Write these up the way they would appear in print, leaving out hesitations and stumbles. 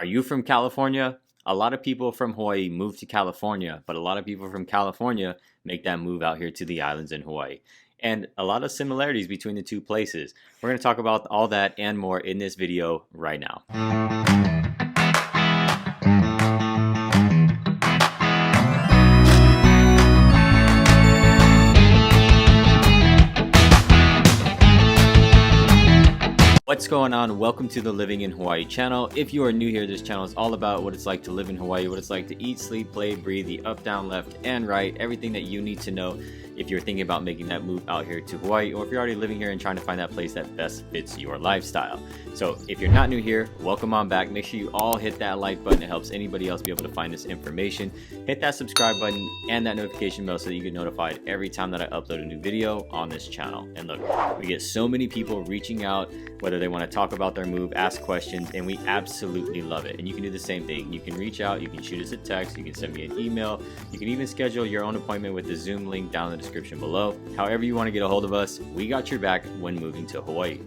Are you from California? A lot of people from Hawaii move to California, but a lot of people from California make that move out here to the islands in Hawaii. And a lot of similarities between the two places. We're going to talk about all that and more in this video right now. What's going on? Welcome to the Living in Hawaii channel. If you are new here, this channel is all about what it's like to live in Hawaii, what it's like to eat, sleep, play, breathe, the up, down, left, and right, everything that you need to know if you're thinking about making that move out here to Hawaii, or if you're already living here and trying to find that place that best fits your lifestyle. So if you're not new here, welcome on back. Make sure you all hit that like button. It helps anybody else be able to find this information. Hit that subscribe button and that notification bell so that you get notified every time that I upload a new video on this channel. And look, we get so many people reaching out, whether they want to talk about their move, ask questions, and we absolutely love it. And you can do the same thing. You can reach out, you can shoot us a text, you can send me an email, you can even schedule your own appointment with the Zoom link down in the description below. However you want to get a hold of us, we got your back when moving to Hawaii.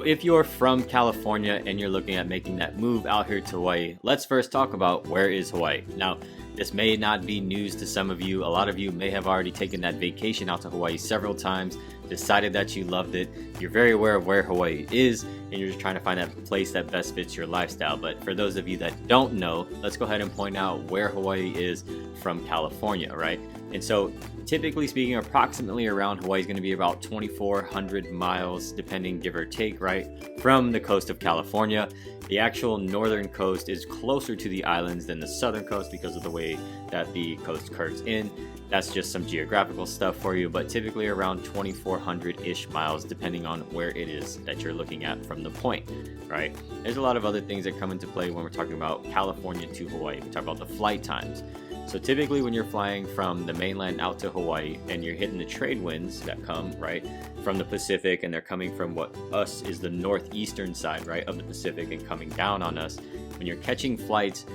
If you're from California and you're looking at making that move out here to Hawaii, let's first talk about where is Hawaii. Now, this may not be news to some of you. A lot of you may have already taken that vacation out to Hawaii several times, decided that you loved it. You're very aware of where Hawaii is, and you're just trying to find that place that best fits your lifestyle. But for those of you that don't know, let's go ahead and point out where Hawaii is from California, right? And so typically speaking, approximately around Hawaii is going to be about 2,400 miles, depending, give or take, right, from the coast of California. The actual northern coast is closer to the islands than the southern coast because of the way that the coast curves in. That's just some geographical stuff for you, but typically around 2,400-ish miles, depending on where it is that you're looking at from the point, right? There's a lot of other things that come into play when we're talking about California to Hawaii. We talk about the flight times. So typically when you're flying from the mainland out to Hawaii and you're hitting the trade winds that come, right, from the Pacific, and they're coming from what us is the northeastern side, right, of the Pacific and coming down on us, when you're catching flights,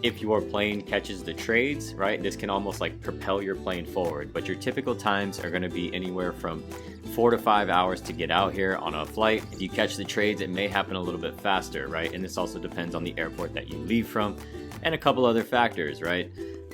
if your plane catches the trades, right, this can almost like propel your plane forward. But your typical times are going to be anywhere from 4 to 5 hours to get out here on a flight. If you catch the trades, it may happen a little bit faster, right? And this also depends on the airport that you leave from and a couple other factors, right?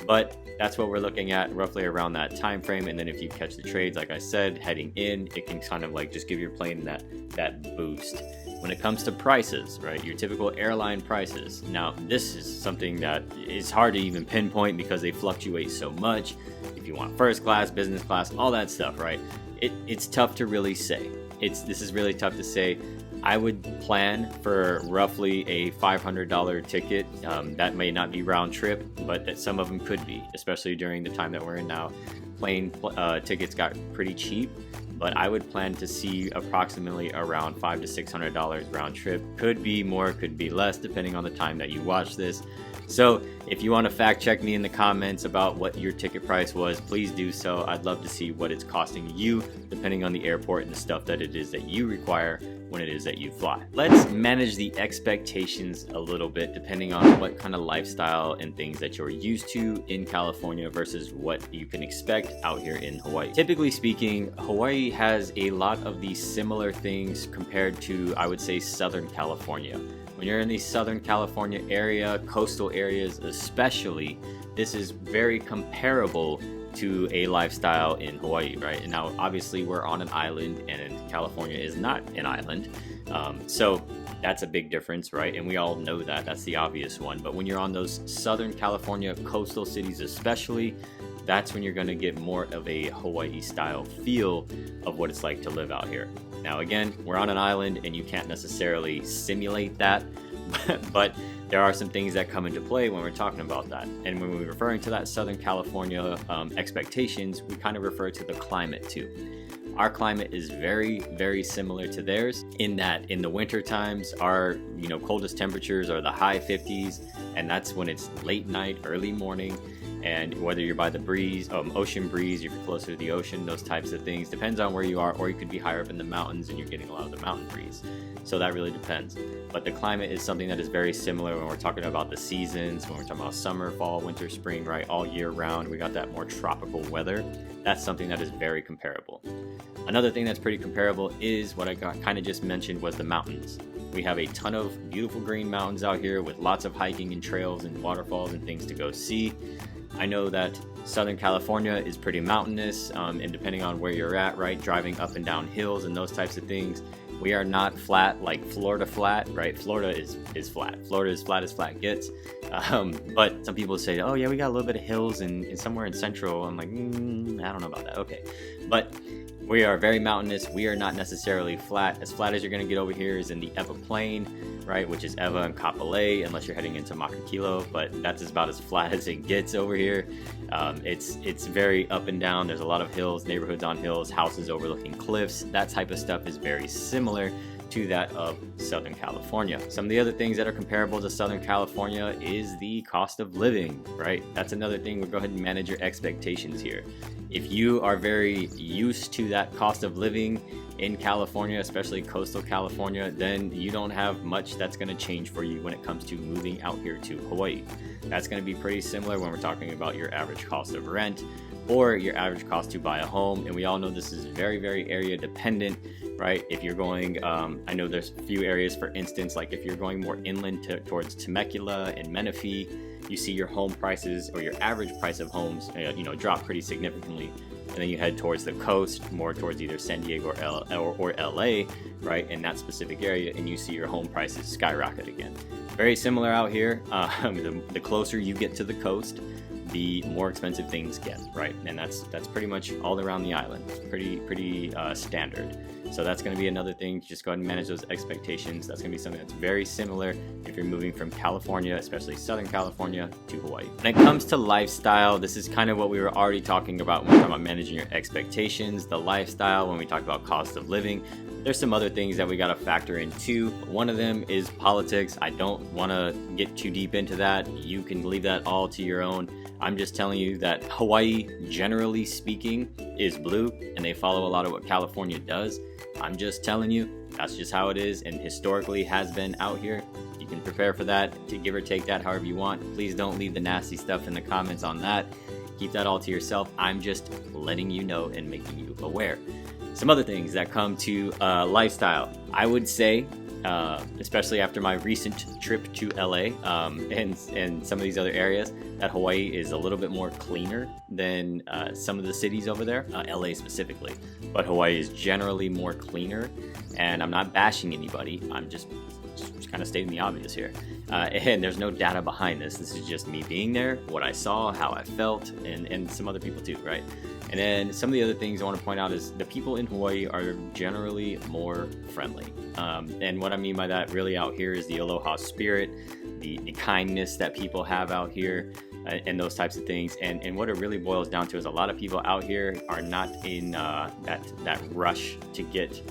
But that's what we're looking at, roughly around that time frame. And then if you catch the trades, like I said, heading in, it can kind of like just give your plane that boost. When it comes to prices, right, your typical airline prices. Now, this is something that is hard to even pinpoint because they fluctuate so much. If you want first class, business class, all that stuff, right? It's tough to really say. This is really tough to say. I would plan for roughly a $500 ticket. That may not be round trip, but that some of them could be, especially during the time that we're in now. Plane tickets got pretty cheap, but I would plan to see approximately around $500 to $600 round trip. Could be more, could be less, depending on the time that you watch this. So if you want to fact check me in the comments about what your ticket price was, please do so. I'd love to see what it's costing you, depending on the airport and the stuff that it is that you require when it is that you fly. Let's manage the expectations a little bit, depending on what kind of lifestyle and things that you're used to in California versus what you can expect out here in Hawaii. Typically speaking, Hawaii has a lot of these similar things compared to, I would say, Southern California. When you're in the Southern California area, coastal areas especially, this is very comparable to a lifestyle in Hawaii, right? And now obviously we're on an island and California is not an island. So that's a big difference, right? And we all know that, that's the obvious one. But when you're on those Southern California coastal cities especially, that's when you're gonna get more of a Hawaii style feel of what it's like to live out here. Now again, we're on an island and you can't necessarily simulate that, but there are some things that come into play when we're talking about that. And when we're referring to that Southern California expectations, we kind of refer to the climate too. Our climate is very, very similar to theirs in that in the winter times, our coldest temperatures are the high 50s, and that's when it's late night, early morning. And whether you're by the breeze, ocean breeze, if you're closer to the ocean, those types of things, depends on where you are, or you could be higher up in the mountains and you're getting a lot of the mountain breeze. So that really depends. But the climate is something that is very similar when we're talking about the seasons, when we're talking about summer, fall, winter, spring, right? All year round, we got that more tropical weather. That's something that is very comparable. Another thing that's pretty comparable is what I kind of just mentioned was the mountains. We have a ton of beautiful green mountains out here with lots of hiking and trails and waterfalls and things to go see. I know that Southern California is pretty mountainous, and depending on where you're at, right, driving up and down hills and those types of things, we are not flat like Florida flat, right? Florida is flat. Florida is flat as flat gets. But some people say, oh yeah, we got a little bit of hills and somewhere in central. I'm like, I don't know about that. Okay. But we are very mountainous. We are not necessarily flat. As flat as you're going to get over here is in the Eva Plain, right? Which is Eva and Kapolei, unless you're heading into Makakilo, but that's about as flat as it gets over here. It's very up and down. There's a lot of hills, neighborhoods on hills, houses overlooking cliffs. That type of stuff is very similar to that of Southern California. Some of the other things that are comparable to Southern California is the cost of living, right? That's another thing. We'll go ahead and manage your expectations here. If you are very used to that cost of living in California, especially coastal California, then you don't have much that's going to change for you when it comes to moving out here to Hawaii. That's going to be pretty similar when we're talking about your average cost of rent or your average cost to buy a home. And we all know this is very, very area dependent, right? If you're going, I know there's a few areas, for instance, like if you're going more inland towards Temecula and Menifee, you see your home prices or your average price of homes, drop pretty significantly. And then you head towards the coast, more towards either San Diego or LA, right? In that specific area, and you see your home prices skyrocket again. Very similar out here. The closer you get to the coast, the more expensive things get, right? And that's pretty much all around the island. It's pretty standard. So that's going to be another thing. Just go ahead and manage those expectations. That's going to be something that's very similar if you're moving from California, especially Southern California, to Hawaii. When it comes to lifestyle, this is kind of what we were already talking about when we're talking about managing your expectations, the lifestyle, when we talk about cost of living. There's some other things that we got to factor in too. One of them is politics. I don't want to get too deep into that. You can leave that all to your own. I'm just telling you that Hawaii, generally speaking, is blue, and they follow a lot of what California does. I'm just telling you, that's just how it is, and historically has been out here. You can prepare for that, to give or take that however you want. Please don't leave the nasty stuff in the comments on that. Keep that all to yourself. I'm just letting you know and making you aware. Some other things that come to lifestyle, I would say, especially after my recent trip to LA and some of these other areas, that Hawaii is a little bit more cleaner than some of the cities over there, LA specifically. But Hawaii is generally more cleaner, and I'm not bashing anybody. I'm just kind of stating the obvious here. And there's no data behind this. This is just me being there, what I saw, how I felt, and some other people too, right? And then some of the other things I want to point out is the people in Hawaii are generally more friendly. And what I mean by that really out here is the aloha spirit, the kindness that people have out here, and those types of things. And what it really boils down to is a lot of people out here are not in that rush to get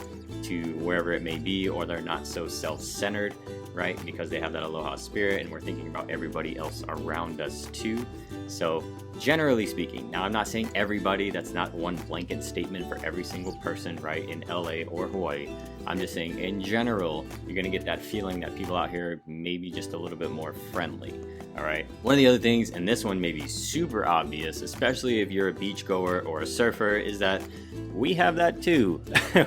to wherever it may be, or they're not so self-centered, right? Because they have that aloha spirit, and we're thinking about everybody else around us too. So generally speaking, now I'm not saying everybody, that's not one blanket statement for every single person, right, in LA or Hawaii. I'm just saying in general, you're gonna get that feeling that people out here may be just a little bit more friendly. All right. One of the other things, and this one may be super obvious, especially if you're a beachgoer or a surfer, is that we have that too.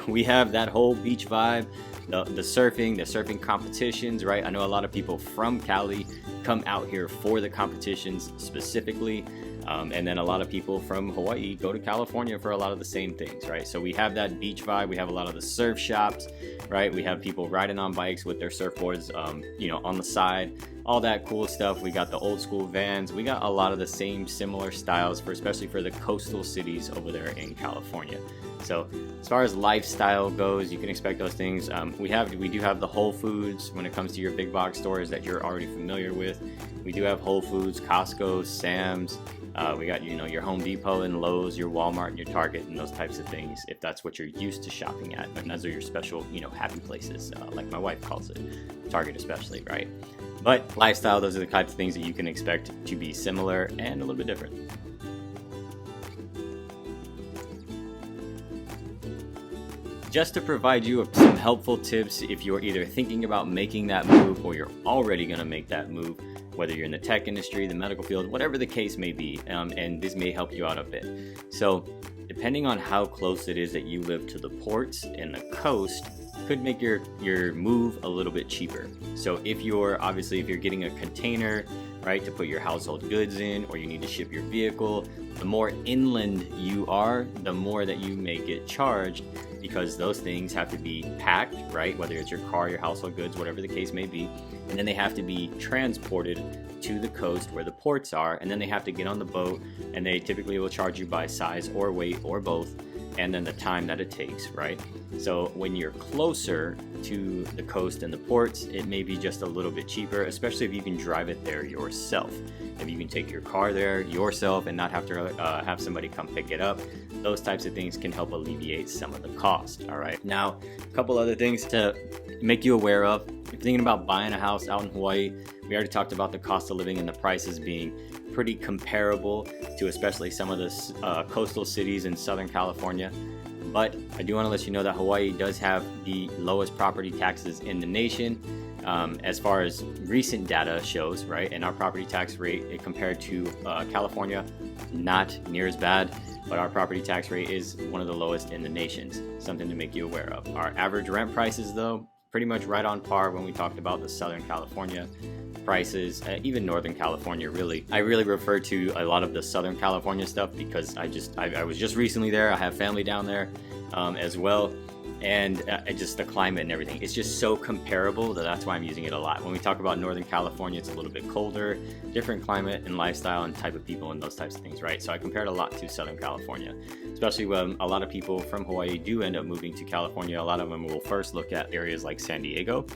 We have that whole beach vibe, the surfing competitions, right? I know a lot of people from Cali come out here for the competitions specifically. And then a lot of people from Hawaii go to California for a lot of the same things, right? So we have that beach vibe. We have a lot of the surf shops, right? We have people riding on bikes with their surfboards, on the side, all that cool stuff. We got the old school vans. We got a lot of the same similar styles especially for the coastal cities over there in California. So as far as lifestyle goes, you can expect those things. We do have the Whole Foods when it comes to your big box stores that you're already familiar with. We do have Whole Foods, Costco, Sam's. We got, your Home Depot and Lowe's, your Walmart and your Target and those types of things, if that's what you're used to shopping at. And those are your special, happy places, like my wife calls it, Target especially, right? But lifestyle, those are the types of things that you can expect to be similar and a little bit different. Just to provide you some helpful tips if you're either thinking about making that move or you're already going to make that move, whether you're in the tech industry, the medical field, whatever the case may be, and this may help you out a bit. So depending on how close it is that you live to the ports and the coast, could make your move a little bit cheaper. So if you're getting a container, right, to put your household goods in, or you need to ship your vehicle, the more inland you are, the more that you may get charged, because those things have to be packed, right, whether it's your car, your household goods, whatever the case may be, and then they have to be transported to the coast where the ports are, and then they have to get on the boat, and they typically will charge you by size or weight or both, and then the time that it takes, right? So when you're closer to the coast and the ports, it may be just a little bit cheaper, especially if you can drive it there yourself. If you can take your car there yourself and not have to have somebody come pick it up, those types of things can help alleviate some of the cost, all right? Now, a couple other things to make you aware of. If you're thinking about buying a house out in Hawaii, we already talked about the cost of living and the prices being pretty comparable to especially some of the coastal cities in Southern California. But I do want to let you know that Hawaii does have the lowest property taxes in the nation, as far as recent data shows, right? And our property tax rate compared to California, not near as bad, but our property tax rate is one of the lowest in the nation. Something to make you aware of. Our average rent prices, though, pretty much right on par when we talked about the Southern California prices, even Northern California. Really, I really refer to a lot of the Southern California stuff because I was just recently there. I have family down there as well, and just the climate and everything, it's just so comparable that's why I'm using it a lot. When we talk about Northern California, it's a little bit colder, different climate and lifestyle and type of people and those types of things, right? So I compared a lot to Southern California, especially when a lot of people from Hawaii do end up moving to California. A lot of them will first look at areas like San Diego,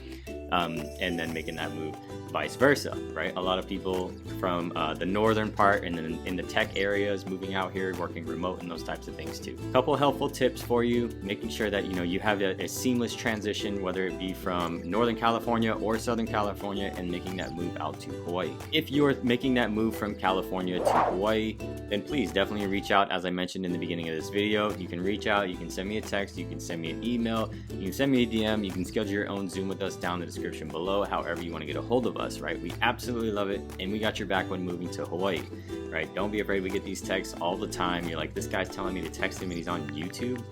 and then making that move, vice versa, right? A lot of people from the northern part and then in the tech areas moving out here, working remote and those types of things too. A couple helpful tips for you, making sure that you have a seamless transition, whether it be from Northern California or Southern California, and making that move out to Hawaii. If you're making that move from California to Hawaii, then please definitely reach out. As I mentioned in the beginning of this video, you can reach out, you can send me a text, you can send me an email, you can send me a DM, you can schedule your own Zoom with us down in the description below, however you want to get a hold of us, right? We absolutely love it, and we got your back when moving to Hawaii, right? Don't be afraid. We get these texts all the time. You're like, this guy's telling me to text him and he's on YouTube.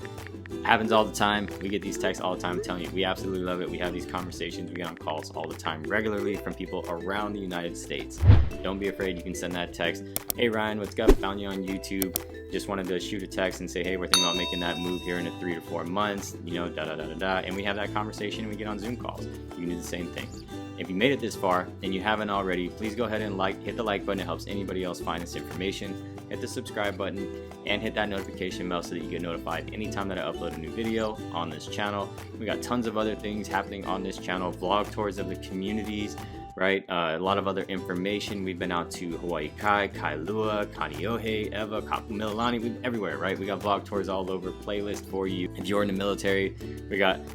Happens all the time. We get these texts all the time. I'm telling you, we absolutely love it. We have these conversations. We get on calls all the time regularly from people around the United States. Don't be afraid. You can send that text. Hey Ryan, what's up? Found you on YouTube. Just wanted to shoot a text and say, hey, we're thinking about making that move here in 3 to 4 months, da da da da da. And we have that conversation and we get on Zoom calls. You can do the same thing. If you made it this far and you haven't already, please go ahead and hit the like button. It helps anybody else find this information. Hit the subscribe button and hit that notification bell so that you get notified anytime that I upload a new video on this channel. We got tons of other things happening on this channel, vlog tours of the communities, right? A lot of other information. We've been out to Hawaii Kai, Kailua, Kaneohe, Ewa, Kapumililani. We've been everywhere, right? We got vlog tours all over, playlist for you. If you're in the military,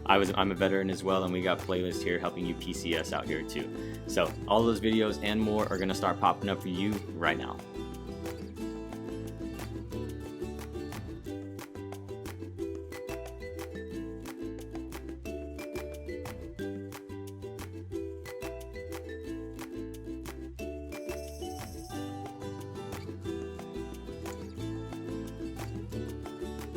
I'm a veteran as well, and we got playlists here helping you PCS out here too. So all those videos and more are gonna start popping up for you right now.